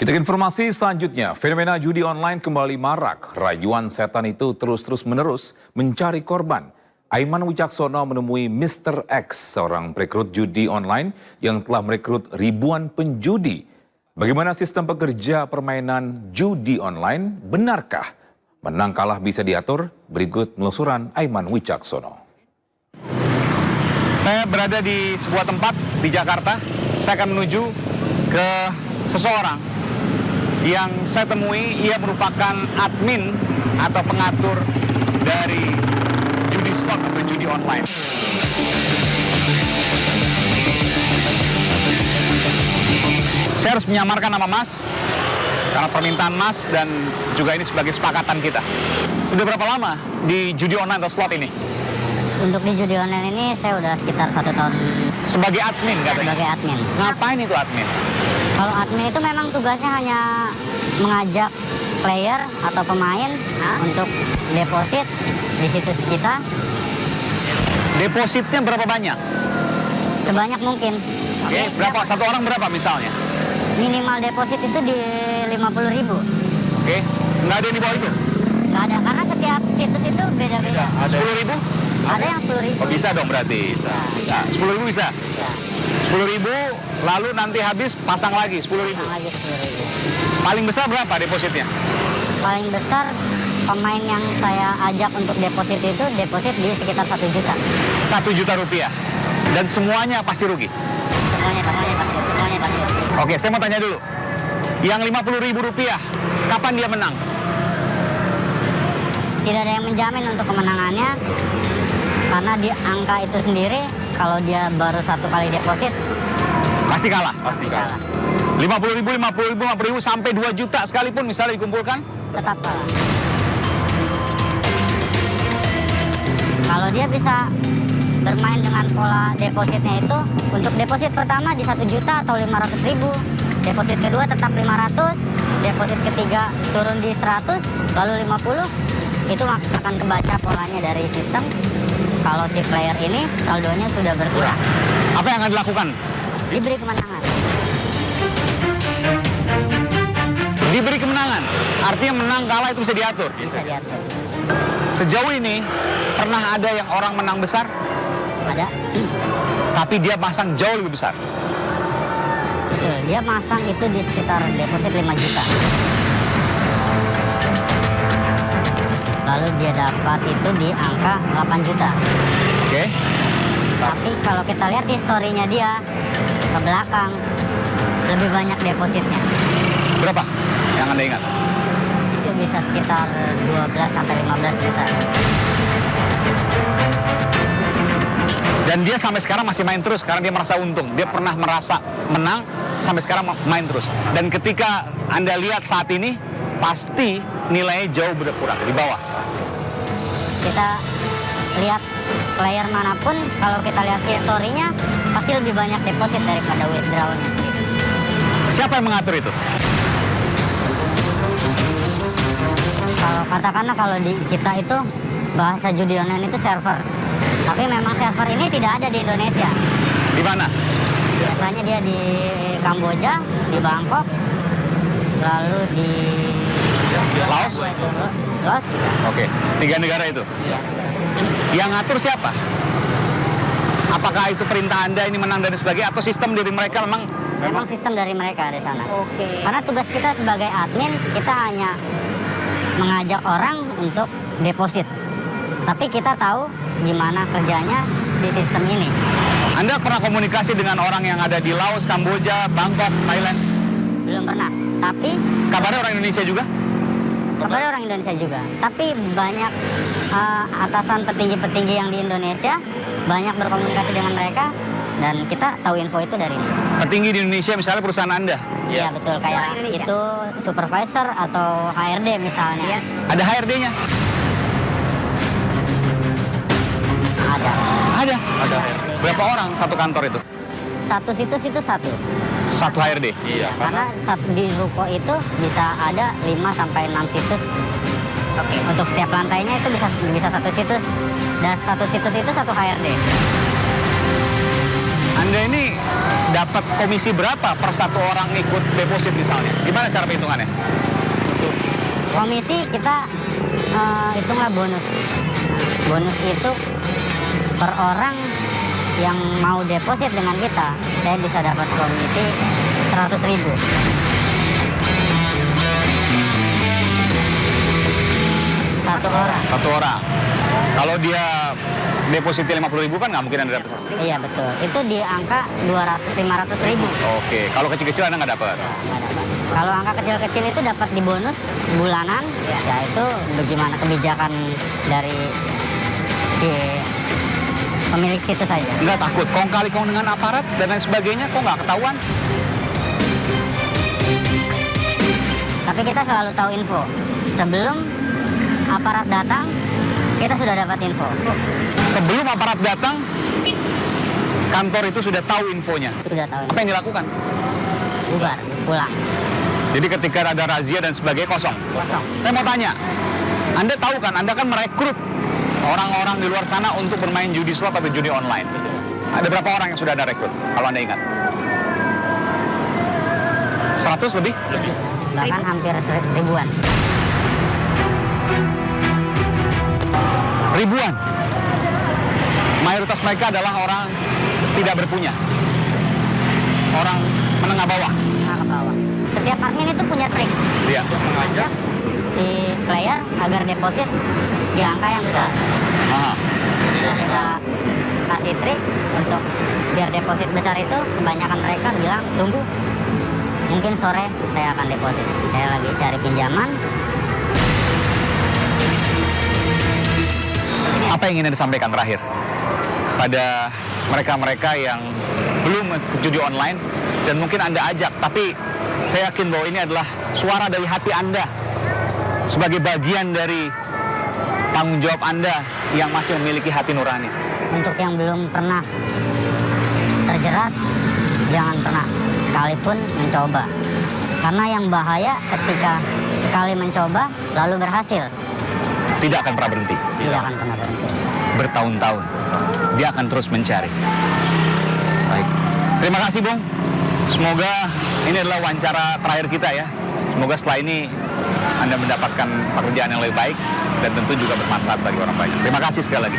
Kita ke informasi selanjutnya, fenomena judi online kembali marak. Rayuan setan itu terus-menerus mencari korban. Aiman Wicaksono menemui Mr. X, seorang perekrut judi online yang telah merekrut ribuan penjudi. Bagaimana sistem pekerja permainan judi online? Benarkah menang kalah bisa diatur? Berikut penelusuran Aiman Wicaksono. Saya berada di sebuah tempat di Jakarta. Saya akan menuju ke seseorang yang saya temui. Ia merupakan admin atau pengatur dari judi slot atau judi online. Saya harus menyamarkan nama Mas karena permintaan Mas dan juga ini sebagai sepakatan kita. Udah berapa lama di judi online atau slot ini? Untuk di judi online ini saya udah sekitar 1 tahun. Sebagai admin katanya? Sebagai admin. Ngapain itu admin? Kalau admin itu memang tugasnya hanya mengajak player atau pemain untuk deposit di situs kita. Depositnya berapa banyak? Sebanyak mungkin. Oke, berapa? Satu orang berapa misalnya? Minimal deposit itu di 50.000. Oke, nggak ada yang di bawah itu? Nggak ada, karena setiap situs itu beda-beda. 10.000? Ada yang 10.000. Oh, bisa dong berarti. Nah, 10.000 bisa? Ya, 10.000, lalu nanti habis pasang lagi 10.000. lagi 10.000. Paling besar berapa depositnya? Paling besar pemain yang saya ajak untuk deposit itu deposit di sekitar 1 juta. 1 juta rupiah. Dan semuanya pasti rugi? Semuanya pasti. Oke, saya mau tanya dulu. Yang 50.000 rupiah, kapan dia menang? Tidak ada yang menjamin untuk kemenangannya, karena di angka itu sendiri kalau dia baru 1 kali deposit Pasti kalah? Pasti kalah. 50.000 sampai 2 juta sekalipun misalnya dikumpulkan? Tetap kalah. Kalau dia bisa bermain dengan pola depositnya itu, untuk deposit pertama di 1 juta atau 500.000, deposit kedua tetap 500, deposit ketiga turun di 100, lalu 50, itu akan kebaca polanya dari sistem. Kalau si player ini saldonya sudah berkurang, Apa yang akan dilakukan? diberi kemenangan. Diberi kemenangan, artinya menang kalah itu bisa diatur. Bisa diatur. Sejauh ini, pernah ada yang orang menang besar, Ada. tapi dia pasang jauh lebih besar. Betul, dia masang itu di sekitar deposit 5 juta. Lalu dia dapat itu di angka 8 juta. Oke? Tapi kalau kita lihat historinya dia ke belakang, lebih banyak depositnya. Berapa yang Anda ingat? Itu bisa sekitar 12 sampai 15 juta. Dan dia sampai sekarang masih main terus karena dia merasa untung. Dia pernah merasa menang, sampai sekarang main terus. Dan ketika Anda lihat saat ini, pasti nilainya jauh berkurang, di bawah. Kita lihat player manapun, kalau kita lihat historinya, pasti lebih banyak deposit daripada withdrawalnya sendiri. Siapa yang mengatur itu? Kalau katakanlah kalau di kita itu bahasa judi online itu server. Tapi memang server ini tidak ada di Indonesia. Di mana? Biasanya dia di Kamboja, di Bangkok, lalu di Laos? Laos juga. Oke, 3 negara itu. Iya. Yang ngatur siapa? Apakah itu perintah Anda ini menang dan sebagainya, atau sistem dari mereka Memang sistem dari mereka di sana. Karena tugas kita sebagai admin, kita hanya mengajak orang untuk deposit. Tapi kita tahu gimana kerjanya di sistem ini. Anda pernah komunikasi dengan orang yang ada di Laos, Kamboja, Bangkok, Thailand? Belum pernah. Tapi Kabarnya orang Indonesia juga? kabarnya orang Indonesia juga. Tapi banyak atasan petinggi-petinggi yang di Indonesia banyak berkomunikasi dengan mereka, dan kita tahu info itu dari ini. Petinggi di Indonesia misalnya perusahaan Anda? Iya betul, kayak itu supervisor atau HRD misalnya. Ada HRD-nya? Ada. Ada? Ada. Berapa orang satu kantor itu? Satu situs itu satu. Satu HRD? Iya, karena di ruko itu bisa ada 5 sampai 6 situs. Untuk setiap lantainya itu bisa satu situs. Dan satu situs itu satu HRD. Anda ini dapat komisi berapa per satu orang ikut deposit misalnya? Gimana cara perhitungannya? Komisi kita hitunglah bonus. Bonus itu per orang yang mau deposit dengan kita, saya bisa dapat komisi 100.000. Satu orang. Kalau dia deposit 50.000 kan nggak mungkin Anda dapat. Iya betul. Itu di angka 500.000. Oke, kalau kecil-kecil Anda nggak dapat. Nggak dapat. Kalau angka kecil-kecil itu dapat di bonus bulanan, ya itu bagaimana kebijakan dari si pemilik situs saja. Nggak takut kong kali kong dengan aparat dan lain sebagainya, kok nggak ketahuan? Tapi kita selalu tahu info. Sebelum aparat datang, kita sudah dapat info. Sebelum aparat datang, kantor itu sudah tahu infonya. Sudah tahu. Apa yang dilakukan? Bubar, pulang. Jadi ketika ada razia dan sebagainya kosong. Kosong. Saya mau tanya, Anda tahu kan, Anda kan merekrut orang-orang di luar sana untuk bermain judi slot atau judi online. Ada berapa orang yang sudah Anda rekrut, kalau Anda ingat? 100 lebih? Bahkan hampir ribuan. Ribuan. Mayoritas mereka adalah orang tidak berpunya. Orang menengah bawah. Nah, ke bawah. Setiap admin itu punya trik. Iya. Mengajak si player agar deposit di angka yang besar. Aha. Bila kita kasih trik untuk biar deposit besar itu, kebanyakan mereka bilang tunggu. Mungkin sore saya akan deposit. Saya lagi cari pinjaman. Apa yang ingin Anda sampaikan terakhir kepada mereka-mereka yang belum ikut judi online dan mungkin Anda ajak, tapi saya yakin bahwa ini adalah suara dari hati Anda sebagai bagian dari tanggung jawab Anda yang masih memiliki hati nurani. Untuk yang belum pernah terjerat, jangan pernah sekalipun mencoba. Karena yang bahaya ketika sekali mencoba lalu berhasil, Tidak akan pernah berhenti. tidak akan pernah berhenti. Bertahun-tahun dia akan terus mencari. Baik. Terima kasih, Bung. Semoga ini adalah wawancara terakhir kita ya. Semoga setelah ini Anda mendapatkan pekerjaan yang lebih baik dan tentu juga bermanfaat bagi orang banyak. Terima kasih sekali lagi.